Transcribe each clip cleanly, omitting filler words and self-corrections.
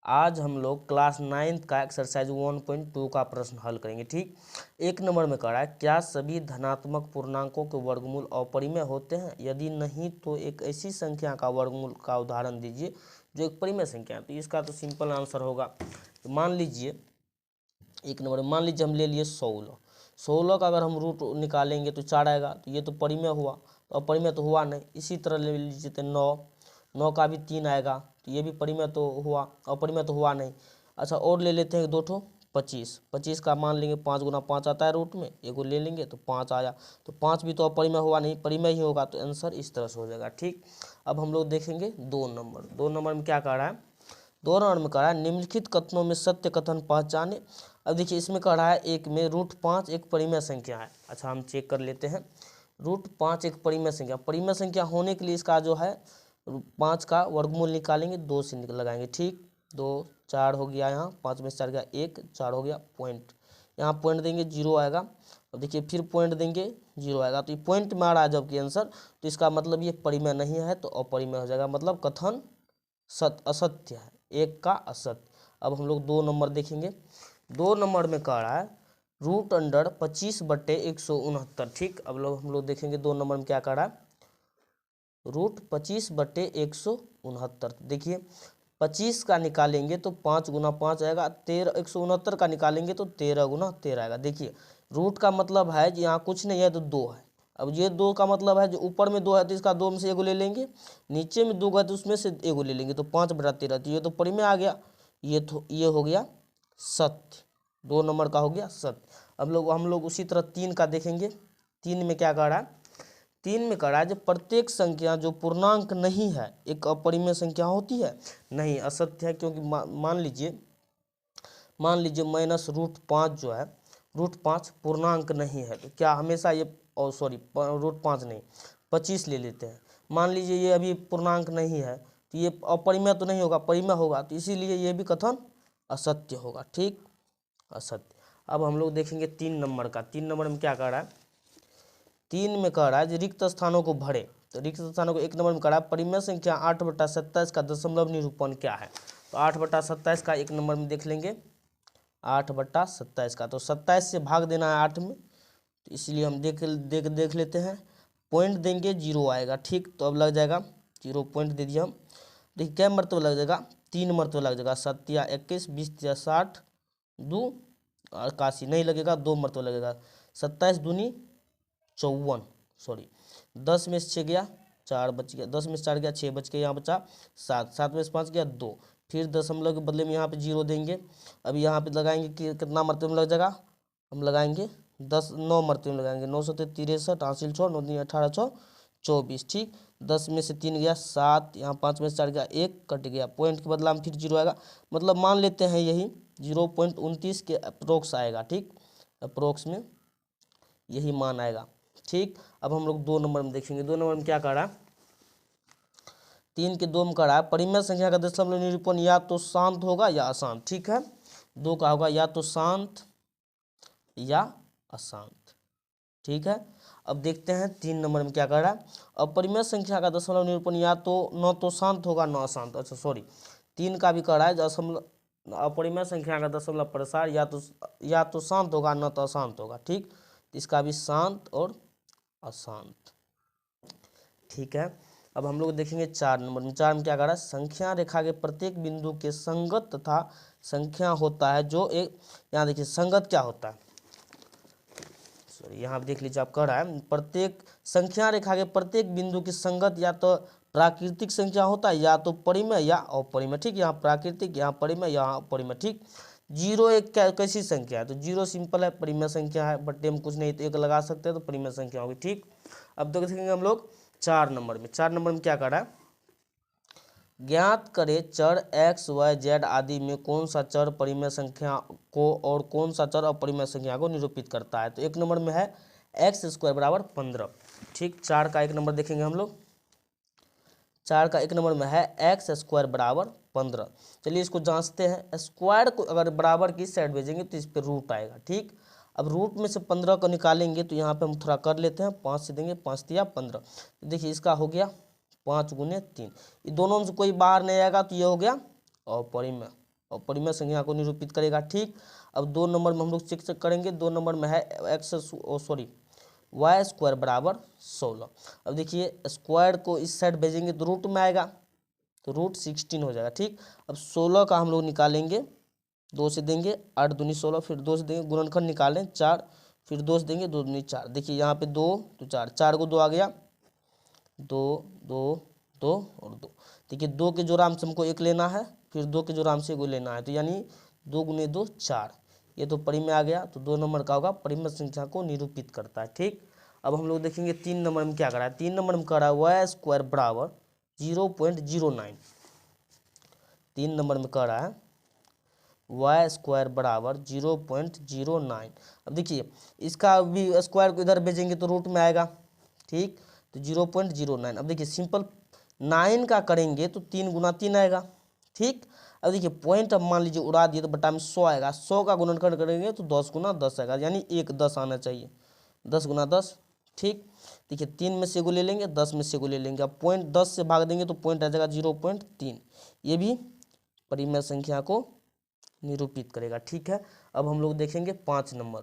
आज हम लोग क्लास 9th का एक्सरसाइज 1.2 का प्रश्न हल करेंगे। ठीक, 1 नंबर में कह रहा है क्या सभी धनात्मक पूर्णांकों के वर्गमूल अपरिमेय होते हैं? यदि नहीं तो एक ऐसी संख्या का वर्गमूल का उदाहरण दीजिए जो एक परिमेय संख्या है। तो इसका तो सिंपल आंसर होगा। तो मान लीजिए 1 नंबर में मान लीजिए हम ले लिए 16 का अगर हम रूट निकालेंगे तो 4 आएगा, तो ये तो परिमेय हुआ, तो अपरिमेय तो हुआ नहीं। इसी तरह ले लीजिए तो 9 का भी 3 आएगा, तो ये भी परिमेय तो हुआ, अपरिमेय तो हुआ नहीं। अच्छा, और ले लेते हैं 2 ठो 25 का मान लेंगे 5 गुना 5 आता है रूट में, एगो ले लेंगे तो 5 आया, तो 5 भी तो अपरिमेय हुआ नहीं, परिमेय ही होगा, तो आंसर इस तरह से हो जाएगा। ठीक, अब हम लोग देखेंगे 2 नंबर में क्या कह रहा है। 2 नंबर में कह रहा है निम्नलिखित कथनों में सत्य कथन पहचाने। अब देखिए इसमें कह रहा है एक में √5 एक परिमेय संख्या है। अच्छा, हम चेक कर लेते हैं। √5 एक परिमेय संख्या होने के लिए इसका जो है 5 का वर्गमूल निकालेंगे, 2 से लगाएंगे। ठीक, 2 4 हो गया, यहाँ 5 में से 4 गया 1, 4 हो गया, पॉइंट यहाँ पॉइंट देंगे 0 आएगा। अब देखिए फिर पॉइंट देंगे 0 आएगा, तो ये पॉइंट में आ रहा है जबकि आंसर, तो इसका मतलब ये परिमेय नहीं है, तो अपरिमेय हो जाएगा, मतलब कथन असत्य है, एक का असत्य। अब हम लोग 2 नंबर देखेंगे। 2 नंबर में कह रहा है √25/169। ठीक, अब लोग हम लोग देखेंगे 2 नंबर में क्या कह रहा है। √25/169, देखिए 25 का निकालेंगे तो 5 गुना 5 आएगा, 13 169 का निकालेंगे तो 13 गुना 13 आएगा। देखिए रूट का मतलब है कि यहाँ कुछ नहीं है तो 2 है। अब ये 2 का मतलब है जो ऊपर में 2 है तो इसका 2 में से एगो ले लेंगे, नीचे में 2 है तो उसमें से एगो ले लेंगे, तो 5/13, तो ये तो परिमेय आ गया, ये हो गया सत्य। 2 नंबर का हो गया सत्य। अब लोग हम लोग उसी तरह 3 का देखेंगे। 3 में क्या कह रहा है। 3 में कह रहा है जो प्रत्येक संख्या जो पूर्णांक नहीं है एक अपरिमेय संख्या होती है, नहीं, असत्य है, क्योंकि मान लीजिए -√5 जो है, √5 पूर्णांक नहीं है, तो क्या हमेशा ये √5 नहीं 25 ले लेते हैं। मान लीजिए ये अभी पूर्णांक नहीं है तो ये अपरिमेय तो नहीं होगा, परिमेय होगा, तो इसीलिए ये भी कथन असत्य होगा। ठीक, असत्य। अब हम लोग देखेंगे 3 नंबर का। 3 नंबर में क्या कह रहा है। 3 में कह रहा है रिक्त स्थानों को भरे, तो रिक्त स्थानों को 1 नंबर में कह रहा है परिमेय संख्या 8/27 का दशमलव निरूपण क्या है। तो 8/27 का 1 नंबर में देख लेंगे, 8/27 का, तो 27 से भाग देना है 8 में, तो इसलिए हम देख लेते हैं। पॉइंट देंगे 0 आएगा। ठीक, तो अब लग जाएगा 0 पॉइंट दे दिया हम। देखिए क्या मरतबा लग जाएगा, 3 मरतबा लग जाएगा, 7 या 21, 20 या 60, 2 81 नहीं लगेगा, 2 मरतबा लगेगा, 27 दूनी 54, 10 में से 6 गया 4 बच गया, 10 में से 4 गया 6 बच गया, यहाँ बचा 7, 7 में से 5 गया 2, फिर दशमलव के बदले में यहाँ पे 0 देंगे। अब यहाँ पे लगाएंगे कि कितना मरतबे में लग जाएगा, हम लगाएंगे 9 मरतबे में लगाएंगे, 9 7 63, हासिल 6, 9 3 18 6 24। ठीक, 10 में से 3 गया 7, यहाँ 5 में से 4 गया 1, कट गया, पॉइंट के बदला में फिर 0 आएगा, मतलब मान लेते हैं यही 0.29 के अप्रोक्स आएगा। ठीक, अप्रोक्स में यही मान आएगा। ठीक, अब हम लोग 2 नंबर में देखेंगे। 2 नंबर में क्या कह रहा है। 3 के 2 में कह रहा है परिमेय संख्या का दशमलव निरूपण या तो शांत होगा या अशांत। ठीक है, 2 का होगा या तो शांत या अशांत। ठीक है, अब देखते हैं 3 नंबर में क्या कह रहा है। अपरिमेय संख्या का दशमलव निरूपण या तो न तो शांत होगा न अशांत। अच्छा 3 का भी कह रहा है दशमलव अपरिमेय संख्या का दशमलव प्रसार या तो शांत होगा न तो अशांत होगा। ठीक, इसका भी शांत और अशांत। ठीक है, अब हम लोग देखेंगे 4 नंबर में। 4 में क्या कह रहा है संख्या रेखा के प्रत्येक बिंदु के संगत तथा संख्या होता है जो एक, यहाँ देखिए संगत क्या होता है, यहाँ देख लीजिए, आप कह रहा है प्रत्येक संख्या रेखा के प्रत्येक बिंदु की संगत या तो प्राकृतिक संख्या होता है या तो परिमेय या अपरिमेय। ठीक, यहाँ प्राकृतिक, यहाँ परिमेय, यहाँ अपरिमेय। ठीक, 0 एक कैसी संख्या है, तो 0 सिंपल है, परिमेय संख्या है, बट्टे में कुछ नहीं तो 1 लगा सकते हैं, तो परिमेय संख्या होगी। ठीक, अब देखेंगे हम लोग 4 नंबर में। 4 नंबर में क्या कर रहा है, ज्ञात करे चर x y z आदि में कौन सा चर परिमेय संख्या को और कौन सा चर अपरिमेय संख्या को निरूपित करता है। तो 1 नंबर में है x² = 15। ठीक, 4 का 1 नंबर देखेंगे हम लोग। 4 का 1 नंबर में है x² = 15। चलिए इसको जांचते हैं, स्क्वायर को अगर बराबर की साइड भेजेंगे तो इस पर रूट आएगा। ठीक, अब रूट में से 15 को निकालेंगे तो यहाँ पे हम थोड़ा कर लेते हैं, 5 से देंगे, 5 तिया 15, तो देखिए इसका हो गया 5 × 3, ये दोनों में से कोई बाहर नहीं आएगा तो ये हो गया अपरिमेय। और परिमेय संख्या को निरूपित करेगा। ठीक, अब 2 नंबर में हम लोग चेक करेंगे। 2 नंबर में है वाई स्क्वायर बराबर 16। अब देखिए स्क्वायर को इस साइड भेजेंगे तो रूट में आएगा, तो रूट 16 हो जाएगा। ठीक, अब 16 का हम लोग निकालेंगे, 2 से देंगे 8 दूनी 16, फिर 2 से देंगे, गुणनखंड निकालें 4, फिर 2 से देंगे 2 दूनी 4। देखिए यहाँ पे 2 तो 4, 4 को 2 आ गया, 2 2 2 और 2। देखिए 2 के जोराम से हमको 1 लेना है, फिर 2 के जोराम से 1 लेना है, तो यानी 2 गुने 2 4, ये तो परिमेय आ गया। तो 2 नंबर का होगा, परिमेय संख्या को निरूपित करता है। ठीक, अब हम लोग देखेंगे 3 नंबर में क्या करा है। 3 नंबर में कह रहा है वाई स्क्वायर बराबर 0.09। 3 नंबर में कह रहा है वाई स्क्वायर बराबर 0.09। अब देखिए इसका भी स्क्वायर को इधर भेजेंगे तो रूट में आएगा। ठीक, तो 0.09। अब देखिए सिंपल 9 का करेंगे तो 3 गुना 3 आएगा। ठीक, अब देखिए पॉइंट अब मान लीजिए उड़ा दिए तो बटा में 100 आएगा, 100 का गुणनखंड करेंगे तो 10 गुना 10 आएगा, यानी 1 10 आना चाहिए, 10 गुना 10। ठीक, देखिए 3 में से एगो ले लेंगे, 10 में से एगो ले लेंगे। अब पॉइंट 10 से भाग देंगे तो पॉइंट आ जाएगा 0.3। ये भी परिमेय संख्या को निरूपित करेगा। ठीक है, अब हम लोग देखेंगे 5 नंबर।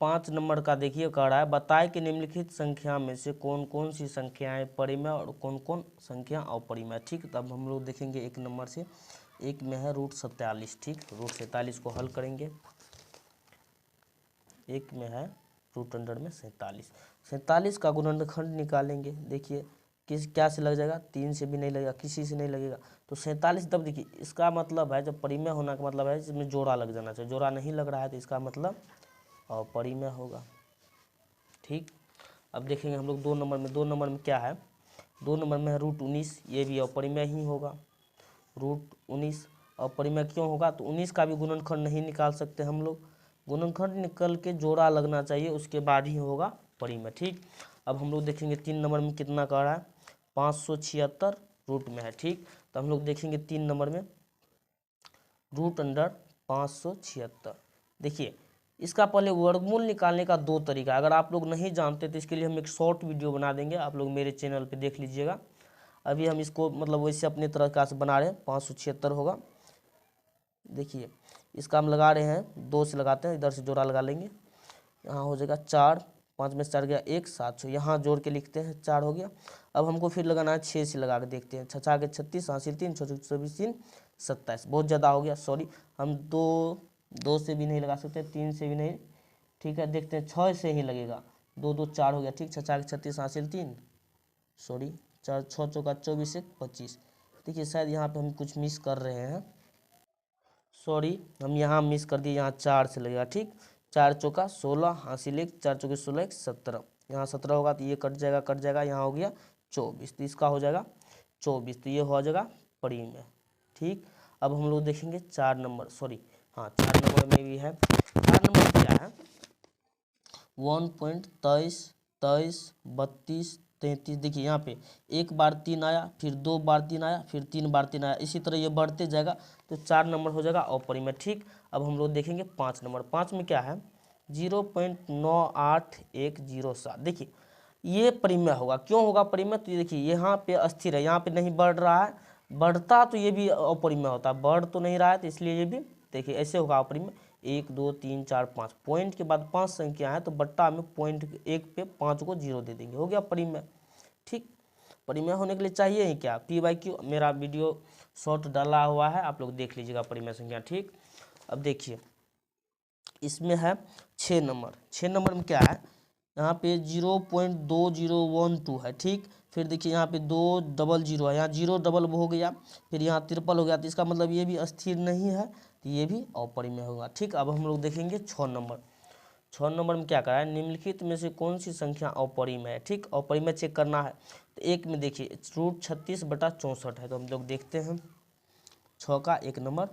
5 नंबर का देखिए कह रहा है बताए कि निम्नलिखित संख्या में से कौन कौन सी संख्याएं परिमेय और कौन कौन संख्या अपरिमेय। ठीक, तब हम लोग देखेंगे 1 नंबर से। 1 में है रूट 47। ठीक, रूट 47 को हल करेंगे। 1 में है रूट अंडर में 47। 47 का गुणनखंड निकालेंगे। देखिए किस क्या से लग जाएगा, 3 से भी नहीं लगेगा, किसी से नहीं लगेगा, तो 47। तब देखिए इसका मतलब है जब परिमेय होना का मतलब है इसमें जोड़ा लग जाना चाहिए, जोड़ा नहीं लग रहा है तो इसका मतलब अपरिमेय होगा। ठीक, अब देखेंगे हम लोग 2 नंबर में। 2 नंबर में क्या है, 2 नंबर में है रूट 19, ये भी अपरिमेय ही होगा। रूट 19 अपरिमेय क्यों होगा, तो 19 का भी गुणनखंड नहीं निकाल सकते हम लोग, गुणनखंड निकल के जोड़ा लगना चाहिए, उसके बाद ही होगा परिमेय। ठीक, अब हम लोग देखेंगे 3 नंबर में कितना कह रहा है, 576 रूट में है। ठीक, तो हम लोग देखेंगे 3 नंबर में रूट अंडर 576। देखिए इसका पहले वर्गमूल निकालने का 2 तरीका, अगर आप लोग नहीं जानते तो इसके लिए हम एक शॉर्ट वीडियो बना देंगे, आप लोग मेरे चैनल पे देख लीजिएगा। अभी हम इसको मतलब वैसे अपने तरीका से बना रहे हैं। 576 होगा। देखिए इसका हम लगा रहे हैं, 2 से लगाते हैं, इधर से जोड़ा लगा लेंगे, यहाँ हो जाएगा 4, 5 में से 4 गया 1, 7 6, यहाँ जोड़ के लिखते हैं 4 हो गया। अब हमको फिर लगाना है 6 से लगा के देखते हैं, 6 के 36, हासिल 3, 6 24 3 27, बहुत ज़्यादा हो गया, सॉरी। हम 2 से भी नहीं लगा सकते, 3 से भी नहीं। ठीक है, देखते हैं 6 से ही लगेगा, 2 2 4 हो गया। ठीक, 6 के 36, हासिल 3, सॉरी 4 6 चौका 24 1 25। देखिए शायद यहाँ पे हम कुछ मिस कर रहे हैं, सॉरी हम यहाँ मिस कर दिए, यहाँ 4 से लगेगा। ठीक, 4 चौका 16, हासिल 1, 4 चौके 16 1 17, यहाँ 17 होगा तो ये कट जाएगा, यहाँ हो गया 24, तो इसका हो जाएगा 24, तो ये हो जाएगा परिमेय। ठीक, अब हम लोग देखेंगे 4 नंबर, सॉरी हाँ 4 नंबर में भी है। 4 नंबर में क्या है, 1.23 23 32 33। देखिए यहाँ पे 1 बार 3 आया, फिर 2 बार 3 आया, फिर 3 बार 3 आया, इसी तरह ये बढ़ते जाएगा, तो 4 नंबर हो जाएगा अपरिमेय। ठीक, अब हम लोग देखेंगे 5 नंबर। 5 में क्या है, 0.98107। देखिए ये परिमेय होगा, क्यों होगा परिमेय, तो ये देखिए यहाँ पे अस्थिर है, यहाँ पे नहीं बढ़ रहा है, बढ़ता तो ये भी अपरिमेय होता, बढ़ तो नहीं रहा है, तो इसलिए ये भी देखिए ऐसे होगा अपरिमेय। 1 2 3 4 5, पॉइंट के बाद 5 संख्या है तो बट्टा में पॉइंट 1 पे 5 को 0 दे देंगे, हो गया परिमेय। ठीक, परिमेय होने के लिए चाहिए ही क्या, P/Q। मेरा वीडियो शॉर्ट डाला हुआ है, आप लोग देख लीजिएगा परिमेय संख्या। ठीक, अब देखिए इसमें है 6 नंबर। 6 नंबर में क्या है, यहाँ पे 0.2012 है। ठीक, फिर देखिए यहाँ पे 2 डबल 0 है, यहाँ 0 डबल हो गया, फिर यहाँ ट्रिपल हो गया, तो इसका मतलब ये भी अस्थिर नहीं है, तो ये भी अपरिमेय होगा। ठीक, अब हम लोग देखेंगे 6 नंबर। 6 नंबर में क्या करा है, निम्नलिखित में से कौन सी संख्या अपरिमेय है। ठीक, अपरिमेय चेक करना है, तो 1 में देखिए रूट 36/64 है, तो हम लोग देखते हैं 6 का 1 नंबर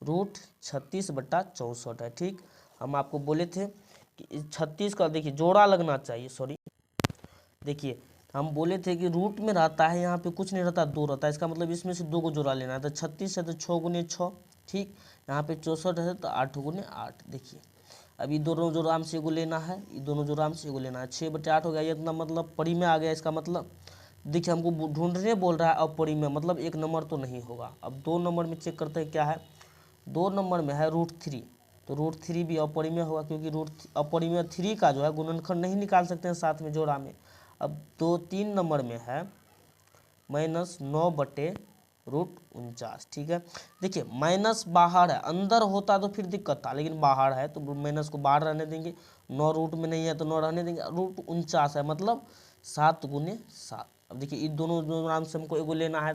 रूट 36/64 है। ठीक, हम आपको बोले थे कि 36 का देखिए जोड़ा लगना चाहिए, सॉरी देखिए हम बोले थे कि रूट में रहता है, यहाँ पे कुछ नहीं रहता, 2 रहता है, इसका मतलब इसमें से 2 को जोड़ा लेना है, तो 36 है तो 6 गुने 6। ठीक, यहाँ पे 64 है तो 8 गुने 8। देखिए अब ये दोनों जोड़ाम से एगो लेना है, ये दोनों जोड़ाम से एगो लेना है, 6/8 हो गया, ये इतना मतलब परिमेय आ गया इसका मतलब। देखिए हमको ढूंढने बोल रहा है अपरिमेय, मतलब 1 नंबर तो नहीं होगा। अब 2 नंबर में चेक करते हैं क्या है। 2 नंबर में है √3, तो √3 भी अपरिमेय होगा, क्योंकि अपरिमेय 3 का जो है गुणनखंड नहीं निकाल सकते हैं साथ में जोड़ा में। अब 3 नंबर में है -9/√49, ठीक है। देखिए माइनस बाहर है, अंदर होता तो फिर दिक्कत था, लेकिन बाहर है तो माइनस को बाहर रहने देंगे। 9 रूट में नहीं है तो 9 रहने देंगे। √49 है, मतलब 7 × 7। अब देखिए इन दोनों नाम से हमको एगो लेना है,